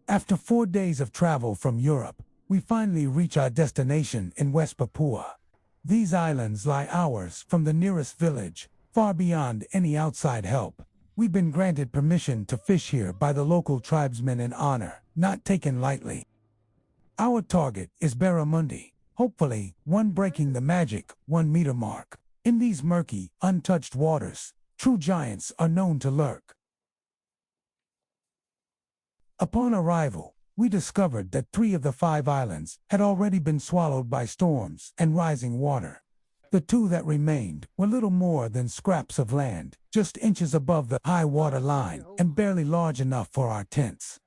After 4 days of travel from Europe, we finally reach our destination in West Papua. These islands lie hours from the nearest village, far beyond any outside help. We've been granted permission to fish here by the local tribesmen in honor, not taken lightly. Our target is Barramundi, hopefully one breaking the magic 1 meter mark. In these murky, untouched waters, true giants are known to lurk. Upon arrival, we discovered that 3 of the 5 islands had already been swallowed by storms and rising water. The 2 that remained were little more than scraps of land, just inches above the high water line and barely large enough for our tents.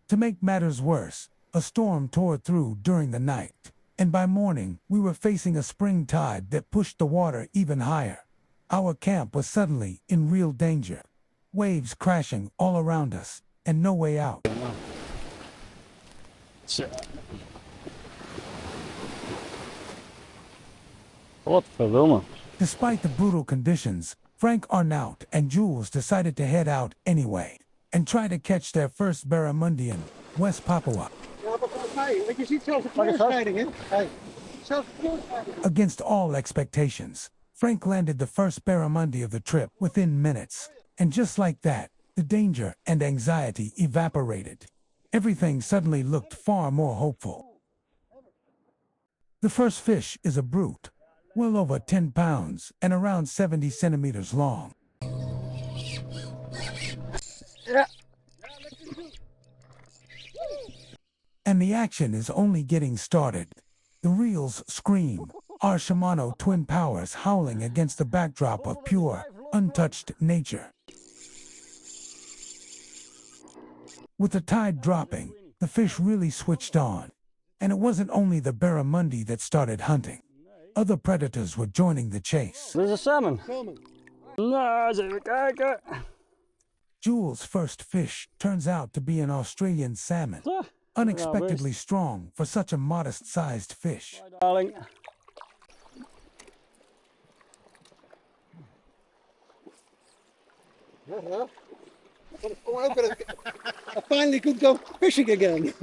To make matters worse, a storm tore through during the night, and by morning we were facing a spring tide that pushed the water even higher. Our camp was suddenly in real danger. Waves crashing all around us, and no way out. Despite the brutal conditions, Frank, Arnout, and Jules decided to head out anyway, and try to catch their first barramundi in West Papua. Against all expectations, Frank landed the first barramundi of the trip within minutes. And just like that, the danger and anxiety evaporated. Everything suddenly looked far more hopeful. The first fish is a brute, well over 10 pounds and around 70 centimeters long. And the action is only getting started. The reels scream, our Shimano twin powers howling against the backdrop of pure, untouched nature. With the tide dropping, the fish really switched on. And it wasn't only the barramundi that started hunting. Other predators were joining the chase. There's a salmon. Jules' first fish turns out to be an Australian salmon. Unexpectedly strong for such a modest-sized fish. Darling. I finally could go fishing again.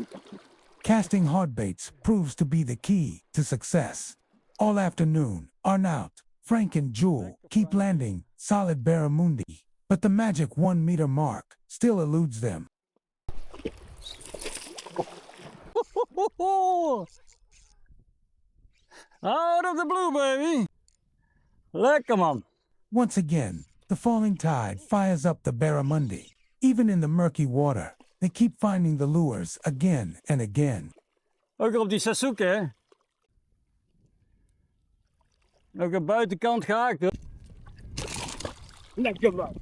Casting hardbaits proves to be the key to success. All afternoon, Arnout, Frank, and Juul keep landing solid barramundi, but the magic 1 meter mark still eludes them. Out of the blue, baby. Lekker, man. Once again, the falling tide fires up the barramundi. Even in the murky water, they keep finding the lures again and again. Ook op die Sasuke, hè? Ook een buitenkant gehaakt, hoor. Lekker, man.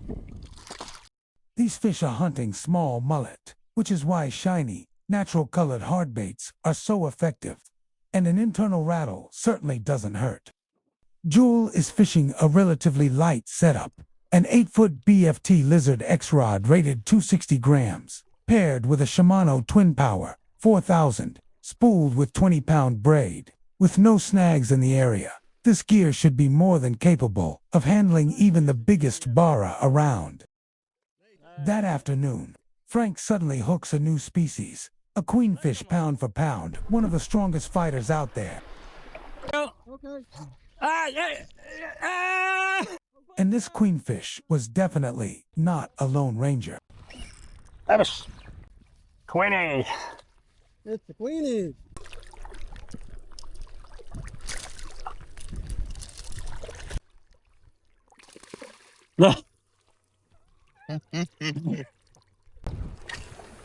These fish are hunting small mullet, which is why shiny, natural-colored hardbaits are so effective. And an internal rattle certainly doesn't hurt. Juul is fishing a relatively light setup. An 8-foot BFT Lizzard X rod rated 260 grams, paired with a Shimano Twin Power 4000, spooled with 20-pound braid. With no snags in the area, this gear should be more than capable of handling even the biggest barra around. That afternoon, Frank suddenly hooks a new species, a queenfish pound for pound, one of the strongest fighters out there. Okay. And this queenfish was definitely not a Lone Ranger. Ebbers. Queenie. It's the queenie.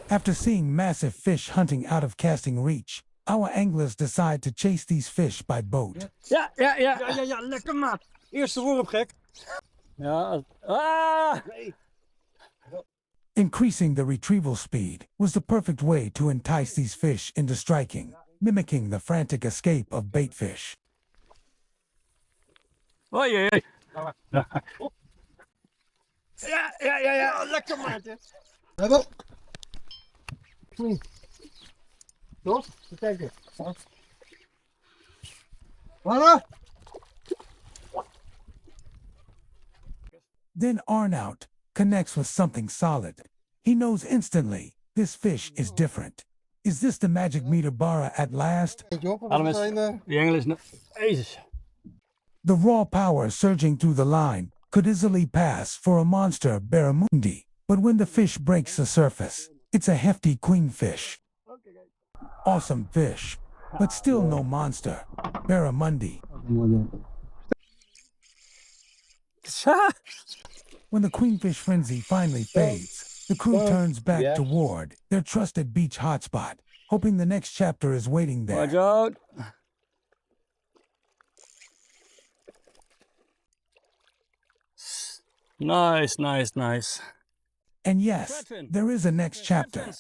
After seeing massive fish hunting out of casting reach, our anglers decide to chase these fish by boat. Ja, lekker, man. Eerste worp, gek. Ja, Increasing the retrieval speed was the perfect way to entice these fish into striking, mimicking the frantic escape of baitfish. Oei. Ja. Lekker, maatje. Hebben. Los, kijk eens. Voilà. Then Arnout connects with something solid. He knows instantly, this fish is different. Is this the magic meter barra at last? Allemaal, die Engels, Jezus. The raw power surging through the line could easily pass for a monster Barramundi, but when the fish breaks the surface, it's a hefty queenfish. Awesome fish, but still no monster Barramundi. When the queenfish frenzy finally fades, the crew turns back toward their trusted beach hotspot, hoping the next chapter is waiting there. Watch out. Nice, nice, nice. And yes, there is a next chapter.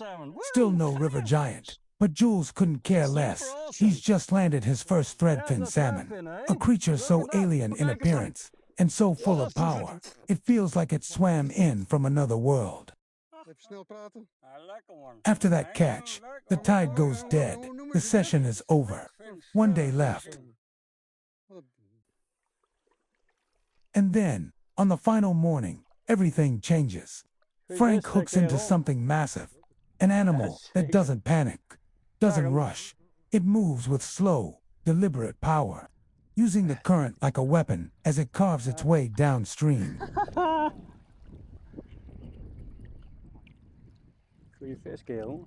Still no river giant, but Jules couldn't care less. He's just landed his first threadfin salmon, a creature so alien in appearance and so full of power, it feels like it swam in from another world. After that catch, the tide goes dead. The session is over. One day left. And then, on the final morning, everything changes. Frank hooks into something massive, an animal that doesn't panic, doesn't rush. It moves with slow, deliberate power, using the current like a weapon as it carves its way downstream. Goeie vis, kerel.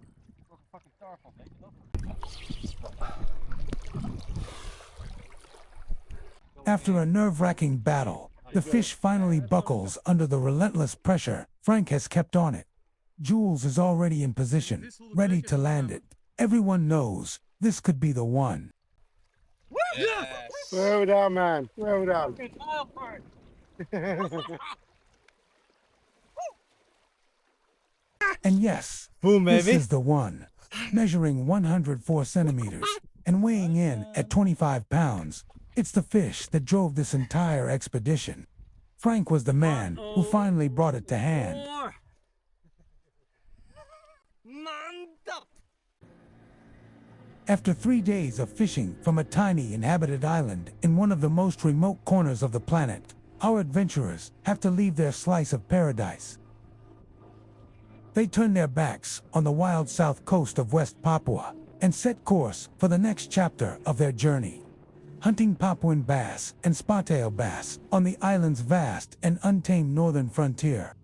After a nerve-wracking battle, the fish finally buckles under the relentless pressure Frank has kept on it. Jules is already in position, ready to land it. Everyone knows this could be the one. Yes. Well done, man. Well done. And yes, Boom, this baby. is the one. Measuring 104 centimeters and weighing in at 25 pounds, it's the fish that drove this entire expedition. Frank was the man who finally brought it to hand. After 3 days of fishing from a tiny inhabited island in one of the most remote corners of the planet, our adventurers have to leave their slice of paradise. They turn their backs on the wild south coast of West Papua and set course for the next chapter of their journey, hunting Papuan bass and spottail bass on the island's vast and untamed northern frontier.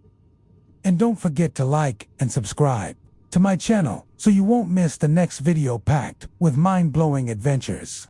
And don't forget to like and subscribe to my channel so you won't miss the next video packed with mind-blowing adventures.